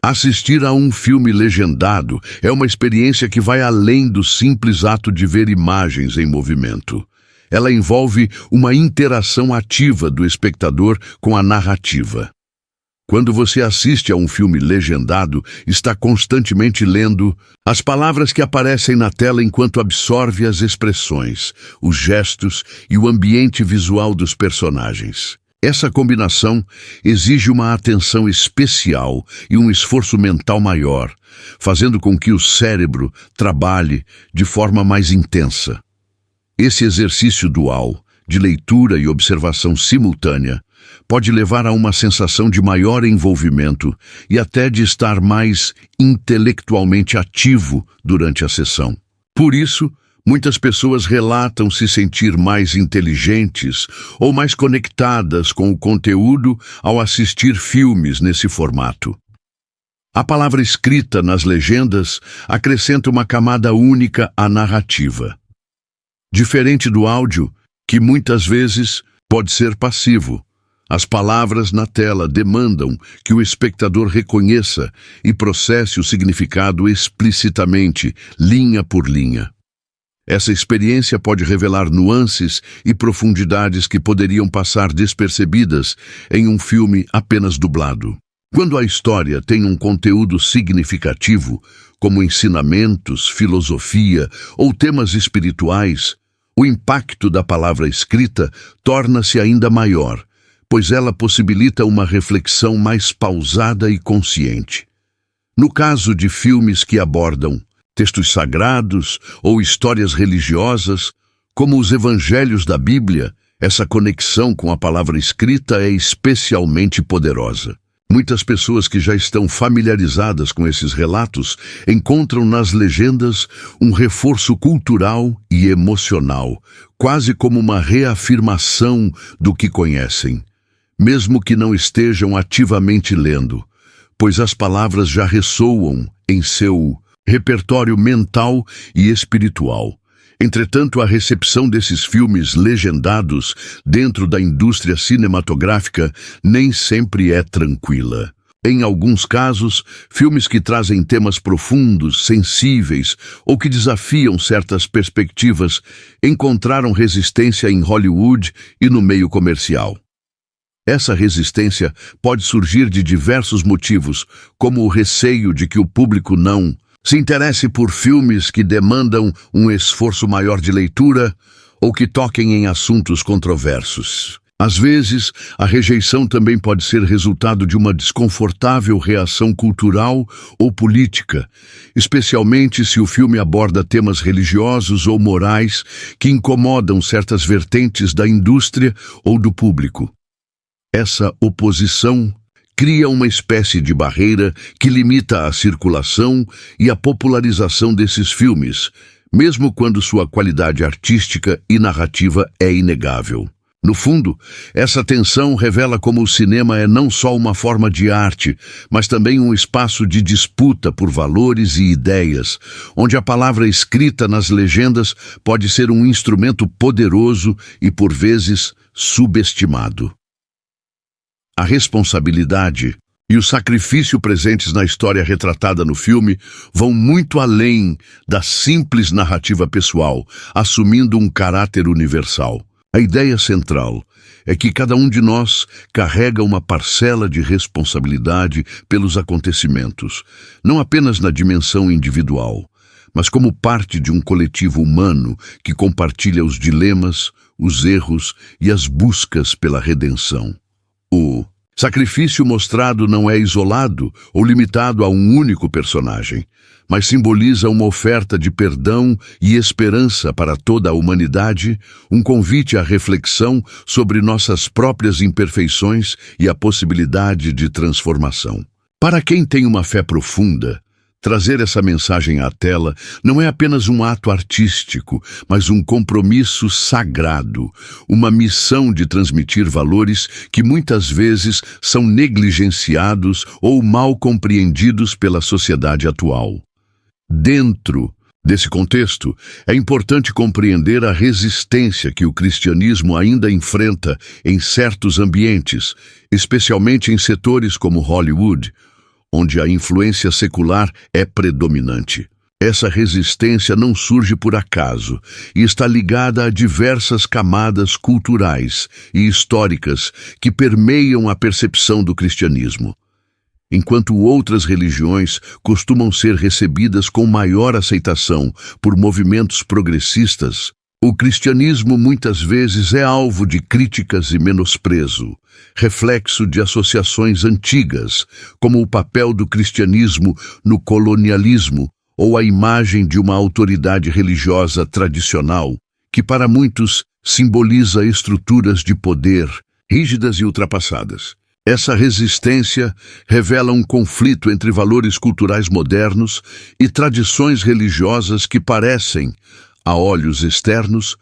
Assistir a um filme legendado é uma experiência que vai além do simples ato de ver imagens em movimento. Ela envolve uma interação ativa do espectador com a narrativa. Quando você assiste a um filme legendado, está constantemente lendo as palavras que aparecem na tela enquanto absorve as expressões, os gestos e o ambiente visual dos personagens. Essa combinação exige uma atenção especial e um esforço mental maior, fazendo com que o cérebro trabalhe de forma mais intensa. Esse exercício dual, de leitura e observação simultânea, pode levar a uma sensação de maior envolvimento e até de estar mais intelectualmente ativo durante a sessão. Por isso, muitas pessoas relatam se sentir mais inteligentes ou mais conectadas com o conteúdo ao assistir filmes nesse formato. A palavra escrita nas legendas acrescenta uma camada única à narrativa. Diferente do áudio, que muitas vezes pode ser passivo, as palavras na tela demandam que o espectador reconheça e processe o significado explicitamente, linha por linha. Essa experiência pode revelar nuances e profundidades que poderiam passar despercebidas em um filme apenas dublado. Quando a história tem um conteúdo significativo, como ensinamentos, filosofia ou temas espirituais, o impacto da palavra escrita torna-se ainda maior, pois ela possibilita uma reflexão mais pausada e consciente. No caso de filmes que abordam textos sagrados ou histórias religiosas, como os evangelhos da Bíblia, essa conexão com a palavra escrita é especialmente poderosa. Muitas pessoas que já estão familiarizadas com esses relatos encontram nas legendas um reforço cultural e emocional, quase como uma reafirmação do que conhecem, mesmo que não estejam ativamente lendo, pois as palavras já ressoam em seu repertório mental e espiritual. Entretanto, a recepção desses filmes legendados dentro da indústria cinematográfica nem sempre é tranquila. Em alguns casos, filmes que trazem temas profundos, sensíveis ou que desafiam certas perspectivas encontraram resistência em Hollywood e no meio comercial. Essa resistência pode surgir de diversos motivos, como o receio de que o público não se interesse por filmes que demandam um esforço maior de leitura ou que toquem em assuntos controversos. Às vezes, a rejeição também pode ser resultado de uma desconfortável reação cultural ou política, especialmente se o filme aborda temas religiosos ou morais que incomodam certas vertentes da indústria ou do público. Essa oposição cria uma espécie de barreira que limita a circulação e a popularização desses filmes, mesmo quando sua qualidade artística e narrativa é inegável. No fundo, essa tensão revela como o cinema é não só uma forma de arte, mas também um espaço de disputa por valores e ideias, onde a palavra escrita nas legendas pode ser um instrumento poderoso e, por vezes, subestimado. A responsabilidade e o sacrifício presentes na história retratada no filme vão muito além da simples narrativa pessoal, assumindo um caráter universal. A ideia central é que cada um de nós carrega uma parcela de responsabilidade pelos acontecimentos, não apenas na dimensão individual, mas como parte de um coletivo humano que compartilha os dilemas, os erros e as buscas pela redenção. O sacrifício mostrado não é isolado ou limitado a um único personagem, mas simboliza uma oferta de perdão e esperança para toda a humanidade, um convite à reflexão sobre nossas próprias imperfeições e a possibilidade de transformação. Para quem tem uma fé profunda, trazer essa mensagem à tela não é apenas um ato artístico, mas um compromisso sagrado, uma missão de transmitir valores que muitas vezes são negligenciados ou mal compreendidos pela sociedade atual. Dentro desse contexto, é importante compreender a resistência que o cristianismo ainda enfrenta em certos ambientes, especialmente em setores como Hollywood, onde a influência secular é predominante. Essa resistência não surge por acaso e está ligada a diversas camadas culturais e históricas que permeiam a percepção do cristianismo. Enquanto outras religiões costumam ser recebidas com maior aceitação por movimentos progressistas, o cristianismo muitas vezes é alvo de críticas e menosprezo, reflexo de associações antigas, como o papel do cristianismo no colonialismo ou a imagem de uma autoridade religiosa tradicional, que para muitos simboliza estruturas de poder rígidas e ultrapassadas. Essa resistência revela um conflito entre valores culturais modernos e tradições religiosas que parecem, a olhos externos,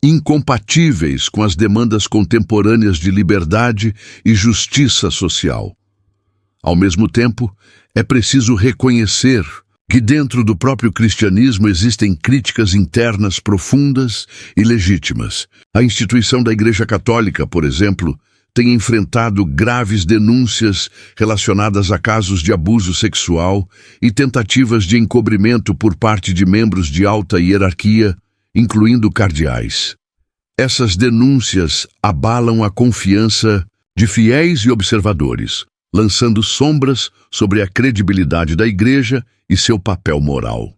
incompatíveis com as demandas contemporâneas de liberdade e justiça social. Ao mesmo tempo, é preciso reconhecer que dentro do próprio cristianismo existem críticas internas profundas e legítimas. A instituição da Igreja Católica, por exemplo, tem enfrentado graves denúncias relacionadas a casos de abuso sexual e tentativas de encobrimento por parte de membros de alta hierarquia, incluindo cardeais. Essas denúncias abalam a confiança de fiéis e observadores, lançando sombras sobre a credibilidade da Igreja e seu papel moral.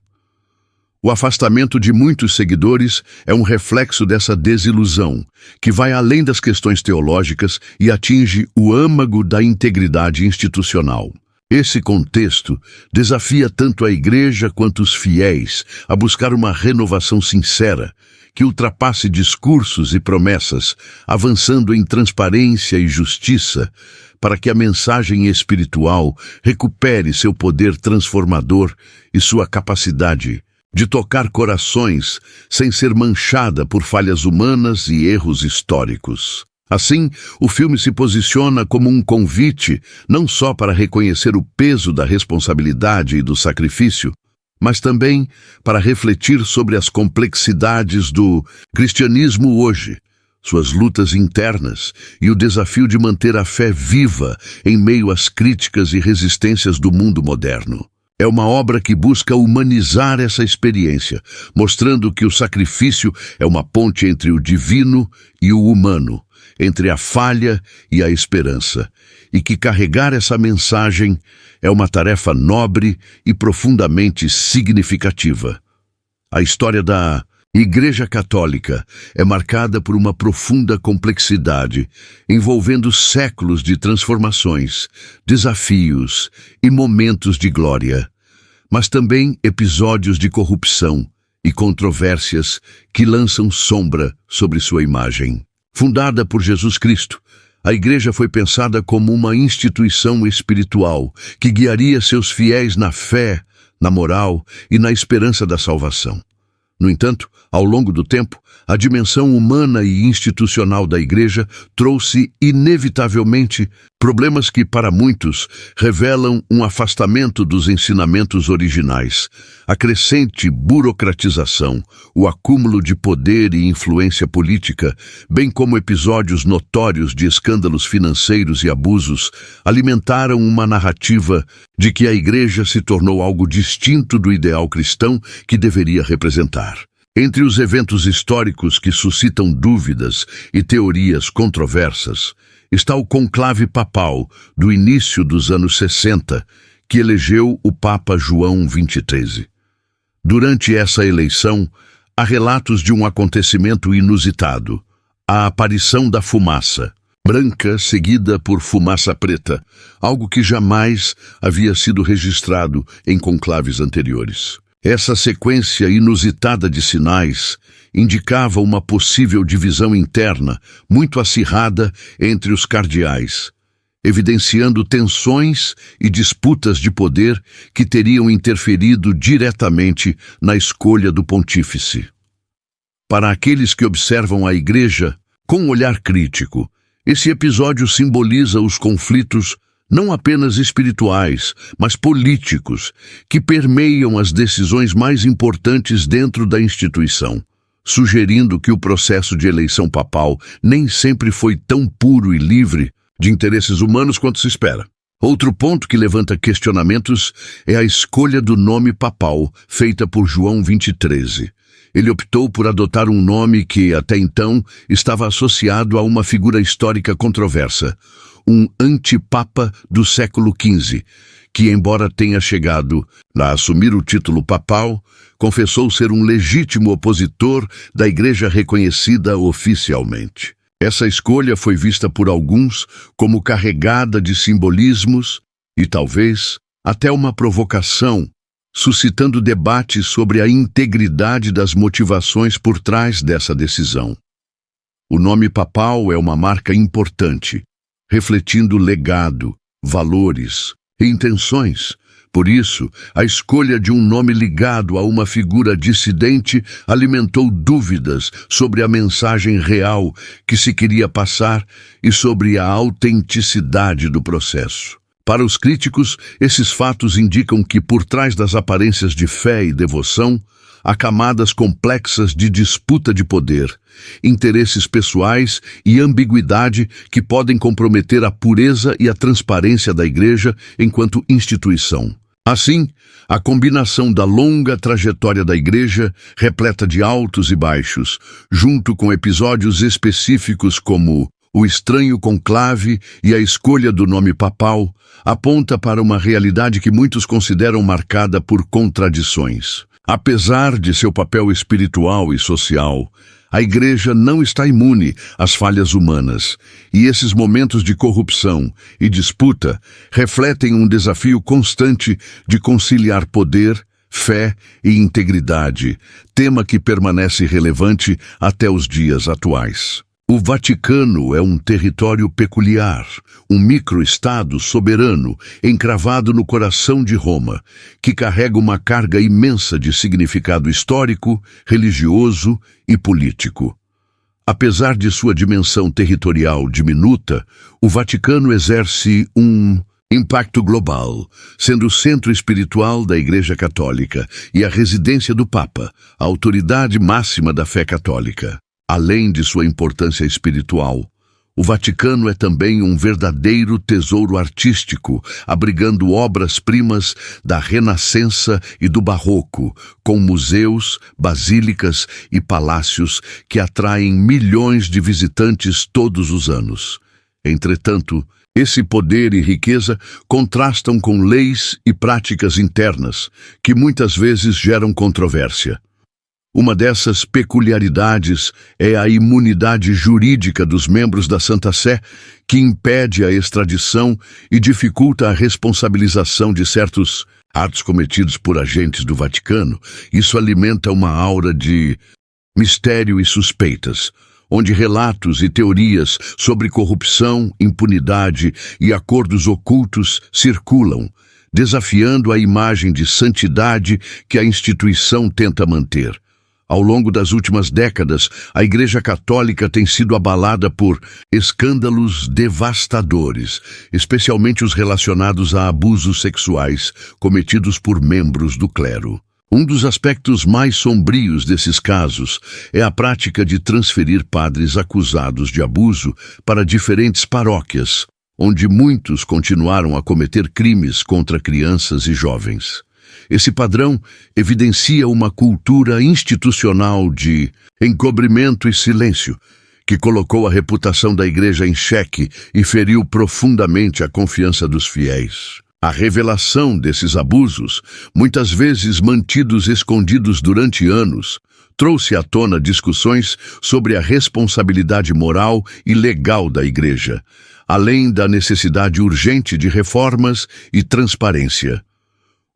O afastamento de muitos seguidores é um reflexo dessa desilusão, que vai além das questões teológicas e atinge o âmago da integridade institucional. Esse contexto desafia tanto a Igreja quanto os fiéis a buscar uma renovação sincera, que ultrapasse discursos e promessas, avançando em transparência e justiça, para que a mensagem espiritual recupere seu poder transformador e sua capacidade de tocar corações sem ser manchada por falhas humanas e erros históricos. Assim, o filme se posiciona como um convite não só para reconhecer o peso da responsabilidade e do sacrifício, mas também para refletir sobre as complexidades do cristianismo hoje, suas lutas internas e o desafio de manter a fé viva em meio às críticas e resistências do mundo moderno. É uma obra que busca humanizar essa experiência, mostrando que o sacrifício é uma ponte entre o divino e o humano, entre a falha e a esperança, e que carregar essa mensagem é uma tarefa nobre e profundamente significativa. A história da Igreja Católica é marcada por uma profunda complexidade, envolvendo séculos de transformações, desafios e momentos de glória, mas também episódios de corrupção e controvérsias que lançam sombra sobre sua imagem. Fundada por Jesus Cristo, a Igreja foi pensada como uma instituição espiritual que guiaria seus fiéis na fé, na moral e na esperança da salvação. No entanto, ao longo do tempo, a dimensão humana e institucional da Igreja trouxe, inevitavelmente, problemas que, para muitos, revelam um afastamento dos ensinamentos originais, a crescente burocratização, o acúmulo de poder e influência política, bem como episódios notórios de escândalos financeiros e abusos, alimentaram uma narrativa de que a Igreja se tornou algo distinto do ideal cristão que deveria representar. Entre os eventos históricos que suscitam dúvidas e teorias controversas, está o conclave papal do início dos anos 60, que elegeu o Papa João XXIII. Durante essa eleição, há relatos de um acontecimento inusitado, a aparição da fumaça, branca seguida por fumaça preta, algo que jamais havia sido registrado em conclaves anteriores. Essa sequência inusitada de sinais indicava uma possível divisão interna muito acirrada entre os cardeais, evidenciando tensões e disputas de poder que teriam interferido diretamente na escolha do pontífice. Para aqueles que observam a Igreja com um olhar crítico, esse episódio simboliza os conflitos não apenas espirituais, mas políticos, que permeiam as decisões mais importantes dentro da instituição, sugerindo que o processo de eleição papal nem sempre foi tão puro e livre de interesses humanos quanto se espera. Outro ponto que levanta questionamentos é a escolha do nome papal, feita por João 20:13. Ele optou por adotar um nome que, até então, estava associado a uma figura histórica controversa, um antipapa do século XV, que, embora tenha chegado a assumir o título papal, confessou ser um legítimo opositor da Igreja reconhecida oficialmente. Essa escolha foi vista por alguns como carregada de simbolismos e, talvez, até uma provocação, suscitando debates sobre a integridade das motivações por trás dessa decisão. O nome papal é uma marca importante, refletindo legado, valores e intenções. Por isso, a escolha de um nome ligado a uma figura dissidente alimentou dúvidas sobre a mensagem real que se queria passar e sobre a autenticidade do processo. Para os críticos, esses fatos indicam que, por trás das aparências de fé e devoção, há camadas complexas de disputa de poder, interesses pessoais e ambiguidade que podem comprometer a pureza e a transparência da Igreja enquanto instituição. Assim, a combinação da longa trajetória da Igreja, repleta de altos e baixos, junto com episódios específicos como o estranho conclave e a escolha do nome papal, aponta para uma realidade que muitos consideram marcada por contradições. Apesar de seu papel espiritual e social, a Igreja não está imune às falhas humanas, e esses momentos de corrupção e disputa refletem um desafio constante de conciliar poder, fé e integridade, tema que permanece relevante até os dias atuais. O Vaticano é um território peculiar, um microestado soberano, encravado no coração de Roma, que carrega uma carga imensa de significado histórico, religioso e político. Apesar de sua dimensão territorial diminuta, o Vaticano exerce um impacto global, sendo o centro espiritual da Igreja Católica e a residência do Papa, a autoridade máxima da fé católica. Além de sua importância espiritual, o Vaticano é também um verdadeiro tesouro artístico, abrigando obras-primas da Renascença e do Barroco, com museus, basílicas e palácios que atraem milhões de visitantes todos os anos. Entretanto, esse poder e riqueza contrastam com leis e práticas internas, que muitas vezes geram controvérsia. Uma dessas peculiaridades é a imunidade jurídica dos membros da Santa Sé, que impede a extradição e dificulta a responsabilização de certos atos cometidos por agentes do Vaticano. Isso alimenta uma aura de mistério e suspeitas, onde relatos e teorias sobre corrupção, impunidade e acordos ocultos circulam, desafiando a imagem de santidade que a instituição tenta manter. Ao longo das últimas décadas, a Igreja Católica tem sido abalada por escândalos devastadores, especialmente os relacionados a abusos sexuais cometidos por membros do clero. Um dos aspectos mais sombrios desses casos é a prática de transferir padres acusados de abuso para diferentes paróquias, onde muitos continuaram a cometer crimes contra crianças e jovens. Esse padrão evidencia uma cultura institucional de encobrimento e silêncio, que colocou a reputação da Igreja em xeque e feriu profundamente a confiança dos fiéis. A revelação desses abusos, muitas vezes mantidos escondidos durante anos, trouxe à tona discussões sobre a responsabilidade moral e legal da Igreja, além da necessidade urgente de reformas e transparência.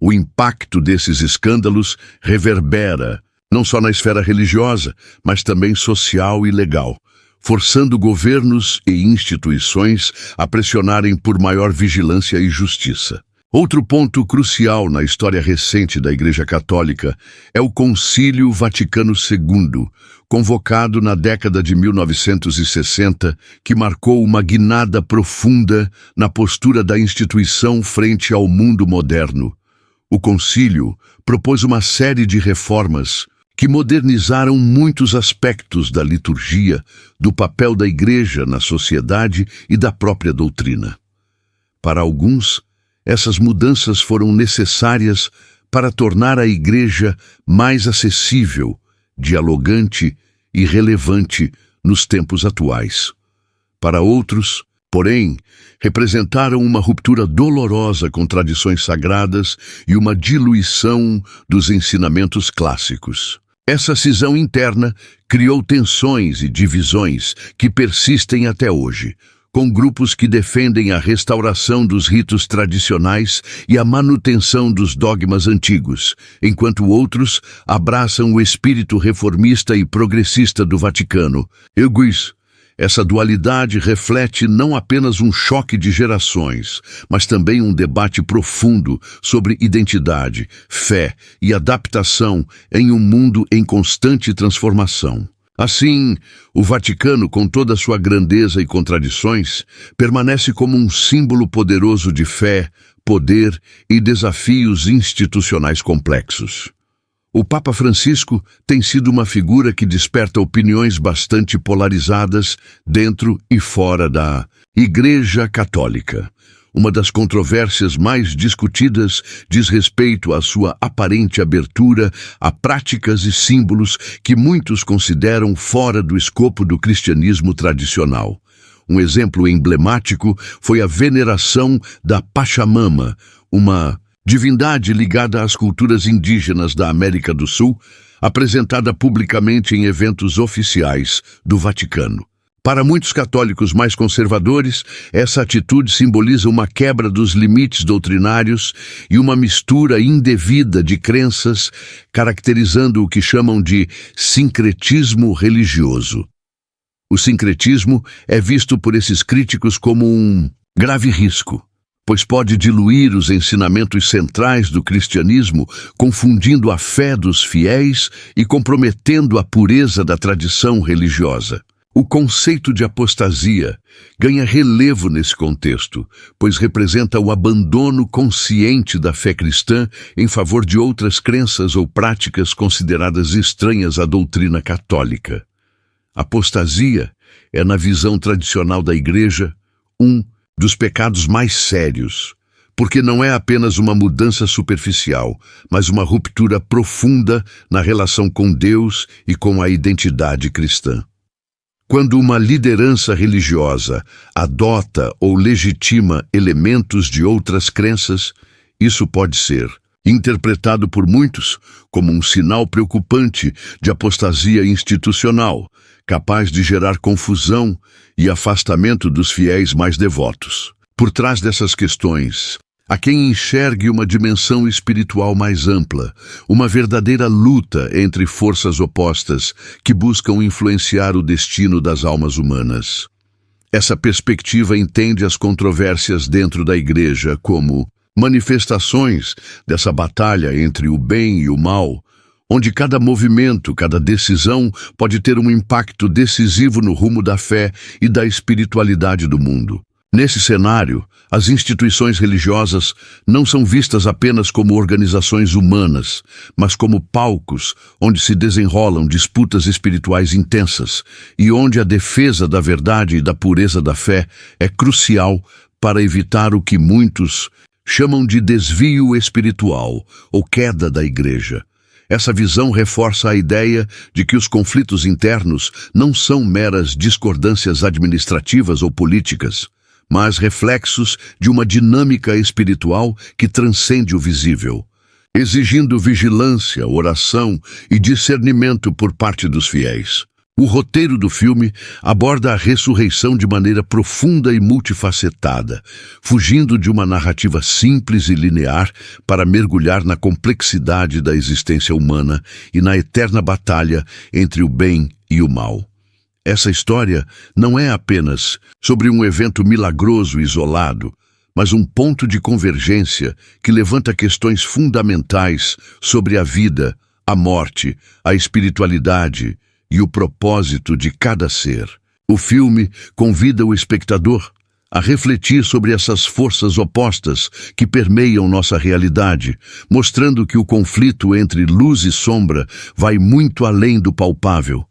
O impacto desses escândalos reverbera, não só na esfera religiosa, mas também social e legal, forçando governos e instituições a pressionarem por maior vigilância e justiça. Outro ponto crucial na história recente da Igreja Católica é o Concílio Vaticano II, convocado na década de 1960, que marcou uma guinada profunda na postura da instituição frente ao mundo moderno. O concílio propôs uma série de reformas que modernizaram muitos aspectos da liturgia, do papel da Igreja na sociedade e da própria doutrina. Para alguns, essas mudanças foram necessárias para tornar a Igreja mais acessível, dialogante e relevante nos tempos atuais. Para outros, porém, representaram uma ruptura dolorosa com tradições sagradas e uma diluição dos ensinamentos clássicos. Essa cisão interna criou tensões e divisões que persistem até hoje, com grupos que defendem a restauração dos ritos tradicionais e a manutenção dos dogmas antigos, enquanto outros abraçam o espírito reformista e progressista do Vaticano. Essa dualidade reflete não apenas um choque de gerações, mas também um debate profundo sobre identidade, fé e adaptação em um mundo em constante transformação. Assim, o Vaticano, com toda a sua grandeza e contradições, permanece como um símbolo poderoso de fé, poder e desafios institucionais complexos. O Papa Francisco tem sido uma figura que desperta opiniões bastante polarizadas dentro e fora da Igreja Católica. Uma das controvérsias mais discutidas diz respeito à sua aparente abertura a práticas e símbolos que muitos consideram fora do escopo do cristianismo tradicional. Um exemplo emblemático foi a veneração da Pachamama, uma divindade ligada às culturas indígenas da América do Sul, apresentada publicamente em eventos oficiais do Vaticano. Para muitos católicos mais conservadores, essa atitude simboliza uma quebra dos limites doutrinários e uma mistura indevida de crenças, caracterizando o que chamam de sincretismo religioso. O sincretismo é visto por esses críticos como um grave risco, pois pode diluir os ensinamentos centrais do cristianismo, confundindo a fé dos fiéis e comprometendo a pureza da tradição religiosa. O conceito de apostasia ganha relevo nesse contexto, pois representa o abandono consciente da fé cristã em favor de outras crenças ou práticas consideradas estranhas à doutrina católica. Apostasia é, na visão tradicional da Igreja, dos pecados mais sérios, porque não é apenas uma mudança superficial, mas uma ruptura profunda na relação com Deus e com a identidade cristã. Quando uma liderança religiosa adota ou legitima elementos de outras crenças, isso pode ser interpretado por muitos como um sinal preocupante de apostasia institucional, capaz de gerar confusão e afastamento dos fiéis mais devotos. Por trás dessas questões, há quem enxergue uma dimensão espiritual mais ampla, uma verdadeira luta entre forças opostas que buscam influenciar o destino das almas humanas. Essa perspectiva entende as controvérsias dentro da Igreja como manifestações dessa batalha entre o bem e o mal, onde cada movimento, cada decisão pode ter um impacto decisivo no rumo da fé e da espiritualidade do mundo. Nesse cenário, as instituições religiosas não são vistas apenas como organizações humanas, mas como palcos onde se desenrolam disputas espirituais intensas e onde a defesa da verdade e da pureza da fé é crucial para evitar o que muitos chamam de desvio espiritual ou queda da Igreja. Essa visão reforça a ideia de que os conflitos internos não são meras discordâncias administrativas ou políticas, mas reflexos de uma dinâmica espiritual que transcende o visível, exigindo vigilância, oração e discernimento por parte dos fiéis. O roteiro do filme aborda a ressurreição de maneira profunda e multifacetada, fugindo de uma narrativa simples e linear para mergulhar na complexidade da existência humana e na eterna batalha entre o bem e o mal. Essa história não é apenas sobre um evento milagroso isolado, mas um ponto de convergência que levanta questões fundamentais sobre a vida, a morte, a espiritualidade e o propósito de cada ser. O filme convida o espectador a refletir sobre essas forças opostas que permeiam nossa realidade, mostrando que o conflito entre luz e sombra vai muito além do palpável,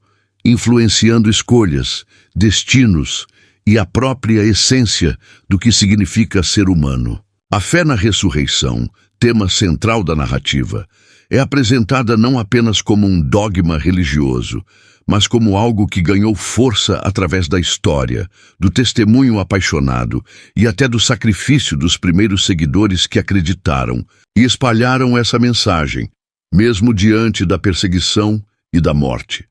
influenciando escolhas, destinos e a própria essência do que significa ser humano. A fé na ressurreição, tema central da narrativa, é apresentada não apenas como um dogma religioso, mas como algo que ganhou força através da história, do testemunho apaixonado e até do sacrifício dos primeiros seguidores que acreditaram e espalharam essa mensagem, mesmo diante da perseguição e da morte.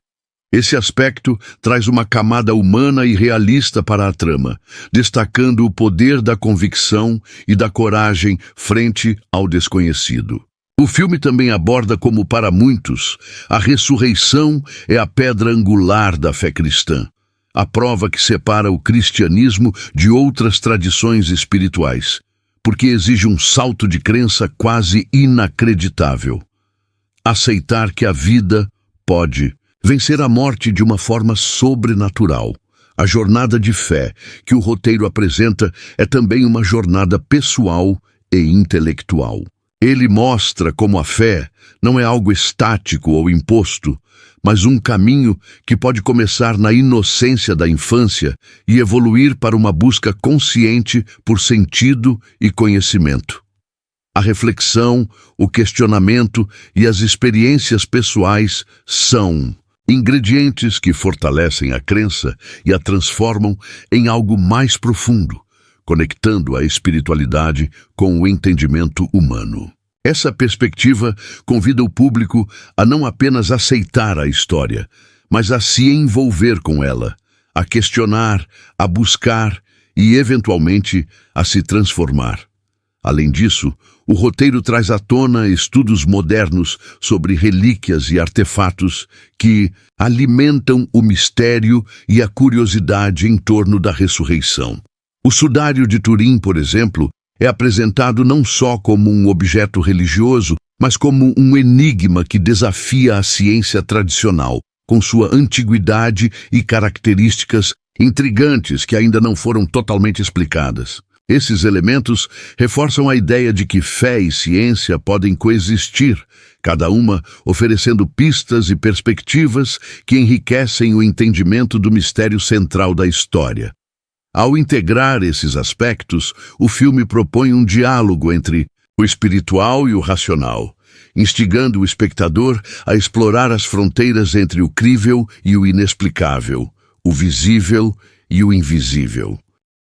Esse aspecto traz uma camada humana e realista para a trama, destacando o poder da convicção e da coragem frente ao desconhecido. O filme também aborda como, para muitos, a ressurreição é a pedra angular da fé cristã, a prova que separa o cristianismo de outras tradições espirituais, porque exige um salto de crença quase inacreditável. Aceitar que a vida pode vencer a morte de uma forma sobrenatural. A jornada de fé que o roteiro apresenta é também uma jornada pessoal e intelectual. Ele mostra como a fé não é algo estático ou imposto, mas um caminho que pode começar na inocência da infância e evoluir para uma busca consciente por sentido e conhecimento. A reflexão, o questionamento e as experiências pessoais são ingredientes que fortalecem a crença e a transformam em algo mais profundo, conectando a espiritualidade com o entendimento humano. Essa perspectiva convida o público a não apenas aceitar a história, mas a se envolver com ela, a questionar, a buscar e, eventualmente, a se transformar. Além disso, o roteiro traz à tona estudos modernos sobre relíquias e artefatos que alimentam o mistério e a curiosidade em torno da ressurreição. O sudário de Turim, por exemplo, é apresentado não só como um objeto religioso, mas como um enigma que desafia a ciência tradicional, com sua antiguidade e características intrigantes que ainda não foram totalmente explicadas. Esses elementos reforçam a ideia de que fé e ciência podem coexistir, cada uma oferecendo pistas e perspectivas que enriquecem o entendimento do mistério central da história. Ao integrar esses aspectos, o filme propõe um diálogo entre o espiritual e o racional, instigando o espectador a explorar as fronteiras entre o crível e o inexplicável, o visível e o invisível.